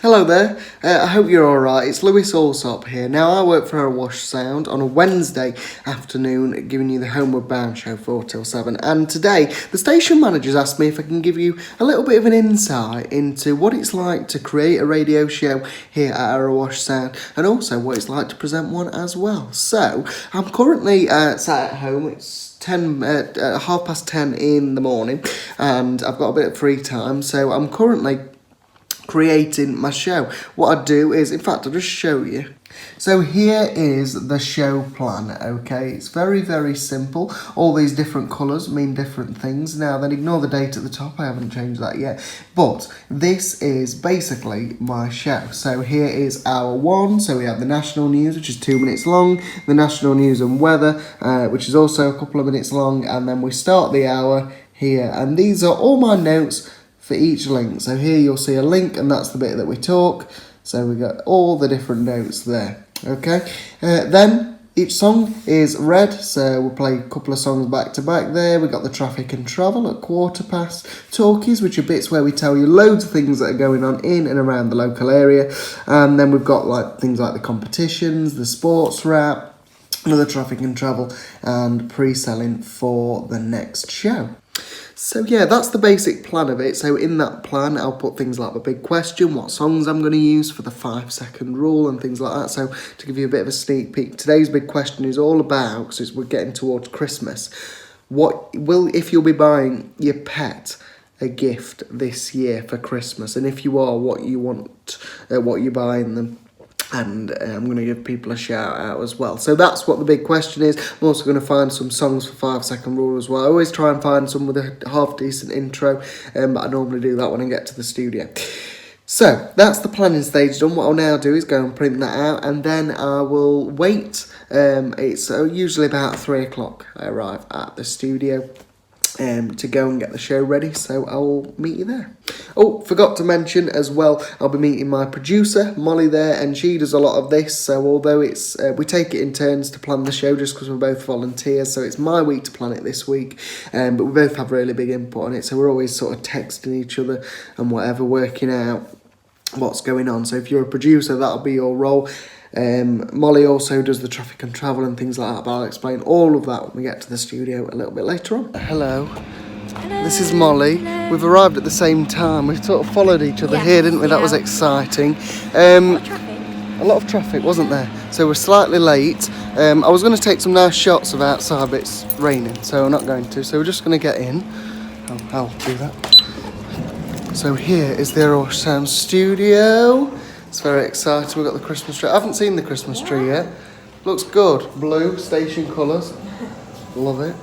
Hello there, I hope you're alright. It's Lewis Allsop here. Now I work for Erewash Sound on a Wednesday afternoon giving you the Homeward Bound show 4 till 7, and today the station manager's asked me if I can give you a little bit of an insight into what it's like to create a radio show here at Erewash Sound and also what it's like to present one as well. So I'm currently sat at home. It's 10:30 in the morning and I've got a bit of free time, so I'm currently creating my show. What I do is, in fact, I'll just show you. So here is the show plan, okay? It's very, very simple. All these different colours mean different things. Now, then ignore the date at the top. I haven't changed that yet. But this is basically my show. So here is hour 1. So we have the national news, which is 2 minutes long. The national news and weather, which is also a couple of minutes long. And then we start the hour here. And these are all my notes for each link. So here you'll see a link, and that's the bit that we talk. So we got all the different notes there. Okay, then each song is read, so we'll play a couple of songs back to back there. We got the traffic and travel at 1:15, talkies, which are bits where we tell you loads of things that are going on in and around the local area, and then we've got like things like the competitions, the sports wrap, another traffic and travel, and pre-selling for the next show. So yeah, that's the basic plan of it. So in that plan, I'll put things like the big question, what songs I'm going to use for the 5-second rule and things like that. So to give you a bit of a sneak peek, today's big question is all about, because we're getting towards Christmas, if you'll be buying your pet a gift this year for Christmas, and if you are, what you want, what you're buying them. And I'm going to give people a shout out as well. So that's what the big question is. I'm also going to find some songs for 5-second rule as well. I always try and find some with a half decent intro, but I normally do that when I get to the studio. So that's the planning stage done. What I'll now do is go and print that out, and then I will wait. It's usually about 3 o'clock I arrive at the studio to go and get the show ready, so I'll meet you there. Oh, forgot to mention as well, I'll be meeting my producer, Molly, there, and she does a lot of this, so although it's we take it in turns to plan the show just because we're both volunteers, so it's my week to plan it this week, but we both have really big input on it, so we're always sort of texting each other and whatever, working out what's going on. So if you're a producer, that'll be your role. Molly also does the traffic and travel and things like that, but I'll explain all of that when we get to the studio a little bit later on. Hello. This is Molly. We've arrived at the same time. We sort of followed each other here, didn't we? That was exciting. A lot of traffic, wasn't there? So we're slightly late. I was going to take some nice shots of outside, but it's raining, so I'm not going to. So we're just going to get in. I'll do that. So here is the Erewash Sound studio. It's very exciting. We've got the Christmas tree. I haven't seen the Christmas tree yet. Looks good. Blue, station colours. Love it.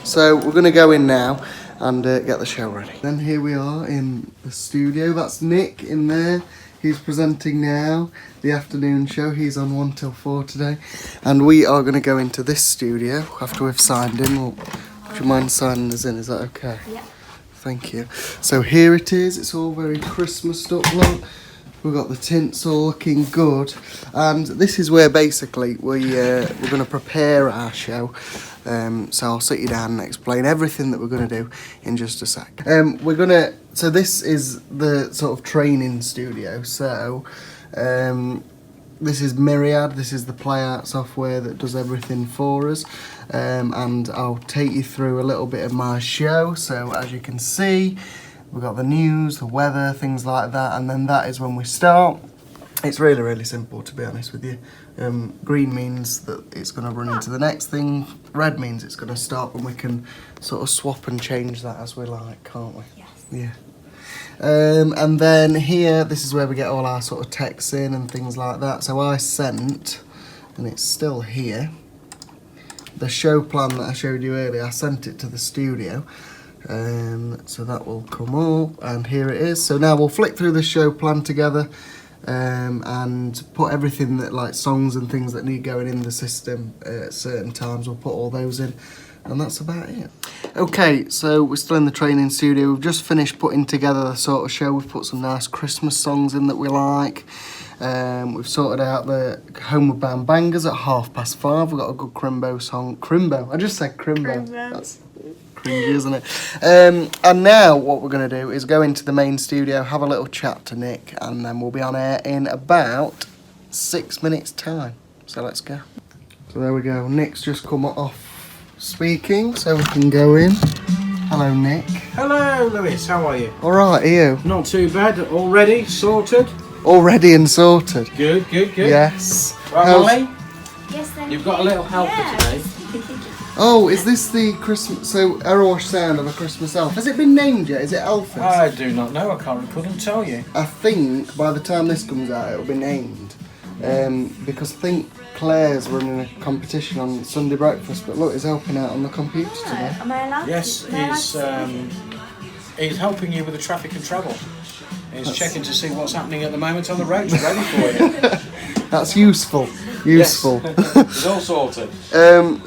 So we're going to go in now and get the show ready. Then here we are in the studio. That's Nick in there. He's presenting now the afternoon show. He's on 1 till 4 today. And we are going to go into this studio after we've signed in. Would you mind signing us in? Is that okay? Yeah. Thank you. So here it is. It's all very Christmased up. Look. We've got the tinsel looking good, and this is where basically we're going to prepare our show. So I'll sit you down and explain everything that we're going to do in just a sec. So this is the sort of training studio. So this is Myriad. This is the playout software that does everything for us. And I'll take you through a little bit of my show. So as you can see, we've got the news, the weather, things like that, and then that is when we start. It's really, really simple, to be honest with you. Green means that it's going to run into the next thing. Red means it's going to stop, and we can sort of swap and change that as we like, can't we? Yes. Yeah. And then here, this is where we get all our sort of texts in and things like that. So I sent, and it's still here, the show plan that I showed you earlier. I sent it to the studio. So that will come up, and here it is. So now we'll flick through the show plan together and put everything that, like songs and things that need going in the system at certain times, we'll put all those in, and that's about it. Okay, so we're still in the training studio. We've just finished putting together the sort of show. We've put some nice Christmas songs in that we like. We've sorted out the Homeward Bound bangers at 5:30. We've got a good Crimbo song. Crimbo? I just said Crimbo. cringy, isn't it? And now what we're going to do is go into the main studio, have a little chat to Nick, and then we'll be on air in about 6 minutes' time. So let's go. So there we go. Nick's just come off speaking, so we can go in. Hello, Nick. Hello, Lewis. How are you? All right, are you? Not too bad. Already sorted? All ready and sorted. Good. Yes. Right, Molly? Yes, thank You've got a little helper today. Oh, is this the Christmas... So, Erewash Sound of a Christmas elf. Has it been named yet? Is it Elfus? I do not know. I couldn't tell you. I think by the time this comes out, it'll be named. Because I think Claire's running a competition on Sunday breakfast, but look, he's helping out on the computer today. Am I allowed Yes, to? he's helping you with the traffic and travel. He's checking to see what's happening at the moment on the roads, ready for you. That's useful. Useful. Yes. It's all sorted.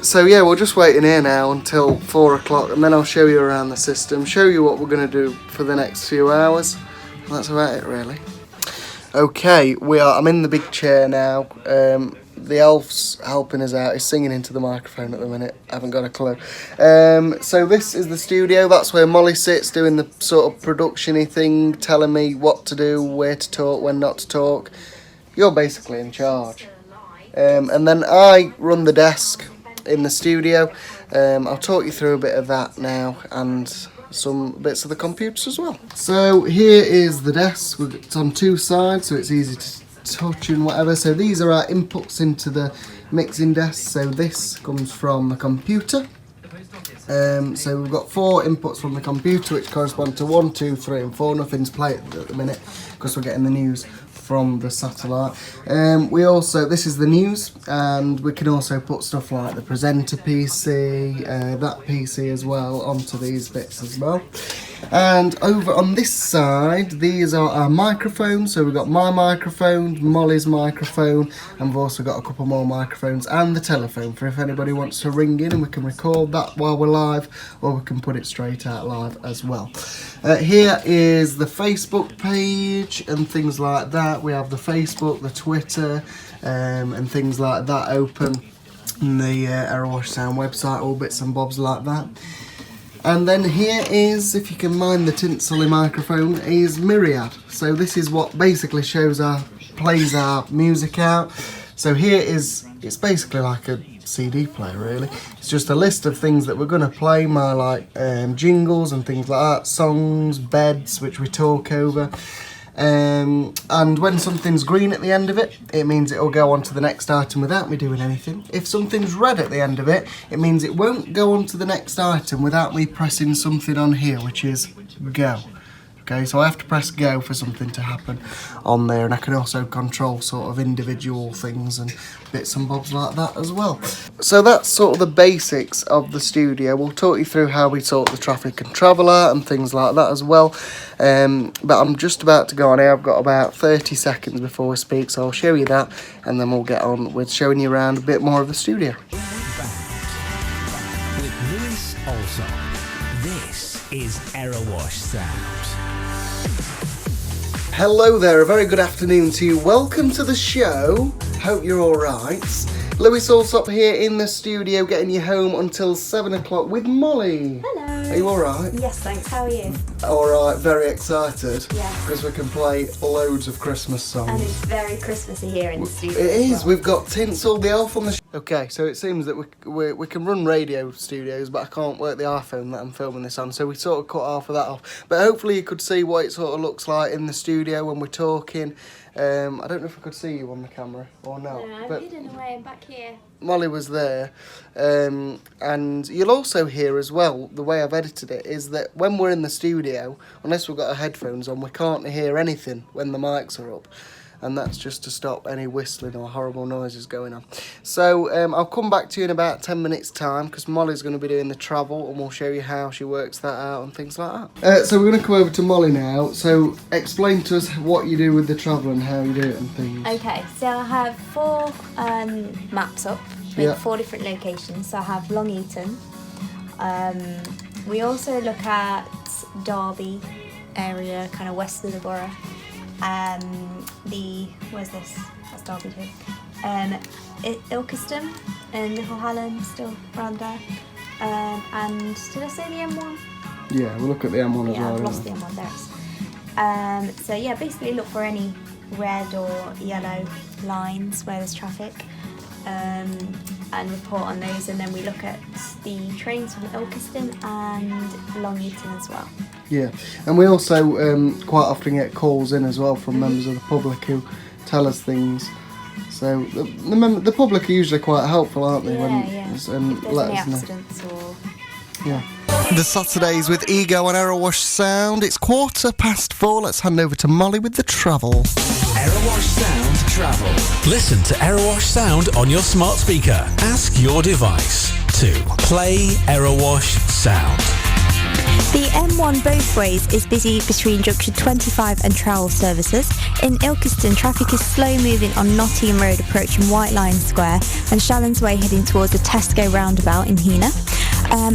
So yeah, we'll just wait in here now until 4 o'clock, and then I'll show you around the system, show you what we're going to do for the next few hours. And that's about it, really. Okay, I'm in the big chair now. The elf's helping us out. He's singing into the microphone at the minute. I haven't got a clue. So this is the studio. That's where Molly sits doing the sort of production-y thing, telling me what to do, where to talk, when not to talk. You're basically in charge. And then I run the desk in the studio. I'll talk you through a bit of that now and some bits of the computers as well. So here is the desk. It's on two sides, so it's easy to touch and whatever. So these are our inputs into the mixing desk. So this comes from the computer. So we've got 4 inputs from the computer, which correspond to 1, 2, 3 and 4. Nothing's played at the minute because we're getting the news from the satellite. This is the news, and we can also put stuff like the presenter PC, that PC as well, onto these bits as well. And over on this side, these are our microphones. So we've got my microphone, Molly's microphone, and we've also got a couple more microphones and the telephone for if anybody wants to ring in, and we can record that while we're live, or we can put it straight out live as well. Here is the Facebook page and things like that. We have the Facebook, the Twitter, and things like that open, and the Erewash Sound website, all bits and bobs like that. And then here is, if you can mind the tinsely microphone, is Myriad. So this is what basically plays our music out. So here it's basically like a CD player really. It's just a list of things that we're going to play, jingles and things like that, songs, beds, which we talk over. And when something's green at the end of it, it means it'll go on to the next item without me doing anything. If something's red at the end of it, it means it won't go on to the next item without me pressing something on here, which is go. Okay, so I have to press go for something to happen on there, and I can also control sort of individual things and bits and bobs like that as well. So that's sort of the basics of the studio. We'll talk you through how we sort the traffic and travel out and things like that as well. But I'm just about to go on here. I've got about 30 seconds before we speak, so I'll show you that, and then we'll get on with showing you around a bit more of the studio. With Lewis Alsop, this is Erewash Sound. Hello there, a very good afternoon to you. Welcome to the show. Hope you're all right. Lewis Alsop here in the studio, getting you home until 7 o'clock with Molly. Hello. Are you all right? Yes, thanks. How are you? All right, very excited. Yeah. Because we can play loads of Christmas songs. And it's very Christmassy here in the studio. It is. Well. We've got Tinsel the elf on the Okay, so it seems that we can run radio studios, but I can't work the iPhone that I'm filming this on, so we sort of cut half of that off. But hopefully you could see what it sort of looks like in the studio when we're talking. I don't know if I could see you on the camera or not. No, I'm hidden away and back here. Molly was there, and you'll also hear as well, the way I've edited it, is that when we're in the studio, unless we've got our headphones on, we can't hear anything when the mics are up. And that's just to stop any whistling or horrible noises going on. So I'll come back to you in about 10 minutes time, because Molly's going to be doing the travel, and we'll show you how she works that out and things like that. So we're going to come over to Molly now. So explain to us what you do with the travel and how you do it and things. Okay, so I have 4 maps up with 4 different locations. So I have Long Eaton. We also look at Derby area, kind of west of the borough. Where's this? That's Derby too. Ilkeston and Little Hallam, still around there. and did I say the M1? Yeah, we'll look at the M1 as Yeah, well. I've lost the M1, there it is. So yeah, basically look for any red or yellow lines where there's traffic, and report on those, and then we look at the trains from Ilkeston and Long Eaton as well. Yeah, and we also quite often get calls in as well from members of the public who tell us things. So the public are usually quite helpful, aren't they? Yeah. If there's let any us know. accidents or... Yeah. The Saturdays with Ego and Erewash Sound. It's 4:15. Let's hand over to Molly with the travel. Erewash Sound Travel. Listen to Erewash Sound on your smart speaker. Ask your device to play Erewash Sound. The M1 both ways is busy between junction 25 and Trowell services. In Ilkeston, traffic is slow moving on Nottingham Road approaching White Lion Square and Shallons Way heading towards the Tesco roundabout in Heanor.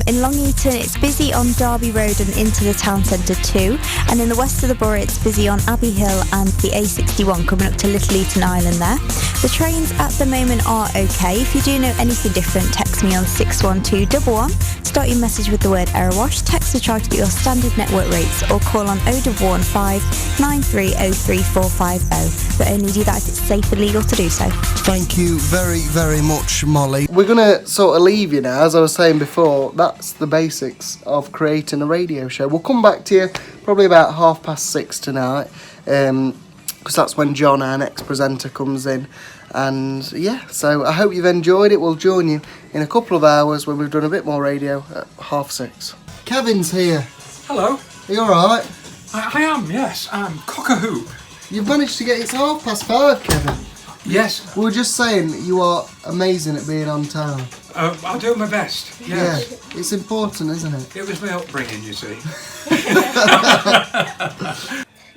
In Long Eaton, it's busy on Derby Road and into the town centre too. And in the west of the borough, it's busy on Abbey Hill and the A61 coming up to Little Eaton Island there. The trains at the moment are okay. If you do know anything different, text me on 61211. Start your message with the word Erewash. Text the charge at your standard network rates or call on 0115 9303450. But only do that if it's safe and legal to do so. Thank you very, very much, Molly. We're going to sort of leave you now. As I was saying before, that's the basics of creating a radio show. We'll come back to you probably about 6:30 tonight, because that's when John, our next presenter, comes in. And yeah, so I hope you've enjoyed it. We'll join you in a couple of hours when we've done a bit more radio at 6:30. Kevin's here. Hello. Are you alright? I am, yes. I'm cock-a-hoop. You've managed to get it to 5:30, Kevin. Yes. We were just saying that you are amazing at being on time. I'll do my best. Yes. Yeah, it's important, isn't it? It was my upbringing, you see.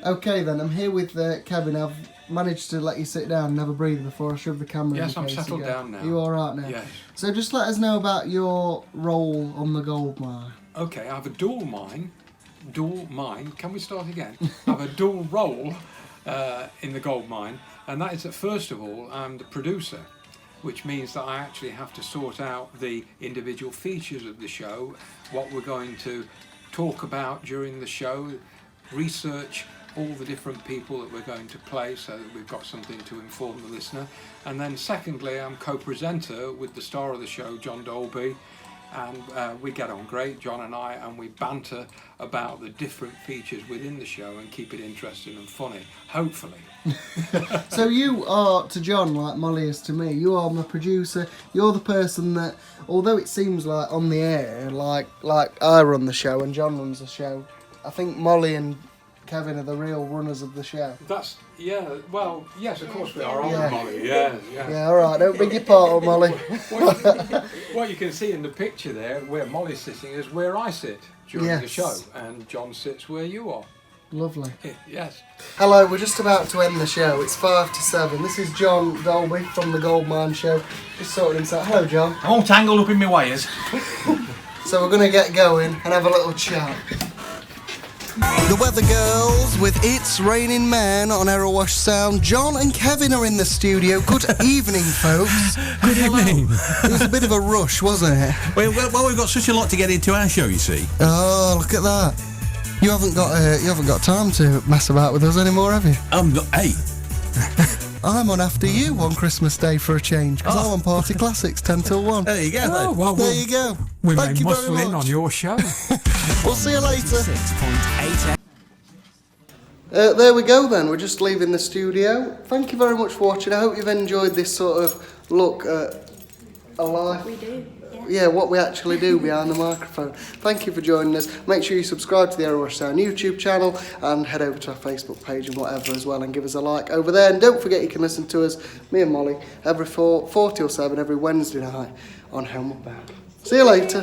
Okay then, I'm here with Kevin. I've managed to let you sit down and have a breather before I shove the camera in. Yes, I'm settled down now. Are you alright now? Yes. So just let us know about your role on the gold mine. Okay, I have a dual mine. Can we start again? I have a dual role in the gold mine, and that is that first of all, I'm the producer, which means that I actually have to sort out the individual features of the show, what we're going to talk about during the show, research all the different people that we're going to play so that we've got something to inform the listener. And then secondly, I'm co-presenter with the star of the show, John Dolby, and we get on great, John and I, and we banter about the different features within the show and keep it interesting and funny, hopefully. So you are to John like Molly is to me. You are my producer. You're the person that, although it seems like on the air, like I run the show and John runs the show, I think Molly and Kevin are the real runners of the show. That's, yeah, well, yes, of course we are, Yeah. aren't we, Molly? Yeah. Yeah, alright, don't beg your pardon, Molly. What you can see in the picture there, where Molly's sitting, is where I sit during the Yes. show, and John sits where you are. Lovely. Yes. Hello, we're just about to end the show. It's 6:55. This is John Dolby from the Gold Mine Show. Just sorting himself. Hello, John. I'm all tangled up in my wires. So we're going to get going and have a little chat. The Weather Girls with It's Raining Men on Erewash Sound. John and Kevin are in the studio. Good evening, folks. Good evening. It was a bit of a rush, wasn't it? Well, we've got such a lot to get into our show, you see. Oh, look at that. You haven't got time to mess about with us anymore, have you? Hey. I'm on after you on Christmas Day for a change, because I'm on Party Classics 10 till 1. There you go. Oh, well, There you go. we Thank may you very muscle in much. on your show. We'll see you later. 6.8 There we go then, we're just leaving the studio. Thank you very much for watching. I hope you've enjoyed this sort of look at a life. We do, Yeah, what we actually do behind the microphone. Thank you for joining us. Make sure you subscribe to the Erewash Sound YouTube channel and head over to our Facebook page and whatever as well and give us a like over there. And don't forget you can listen to us, me and Molly, every 4 till 7 every Wednesday night on Homeward Bound. See you later.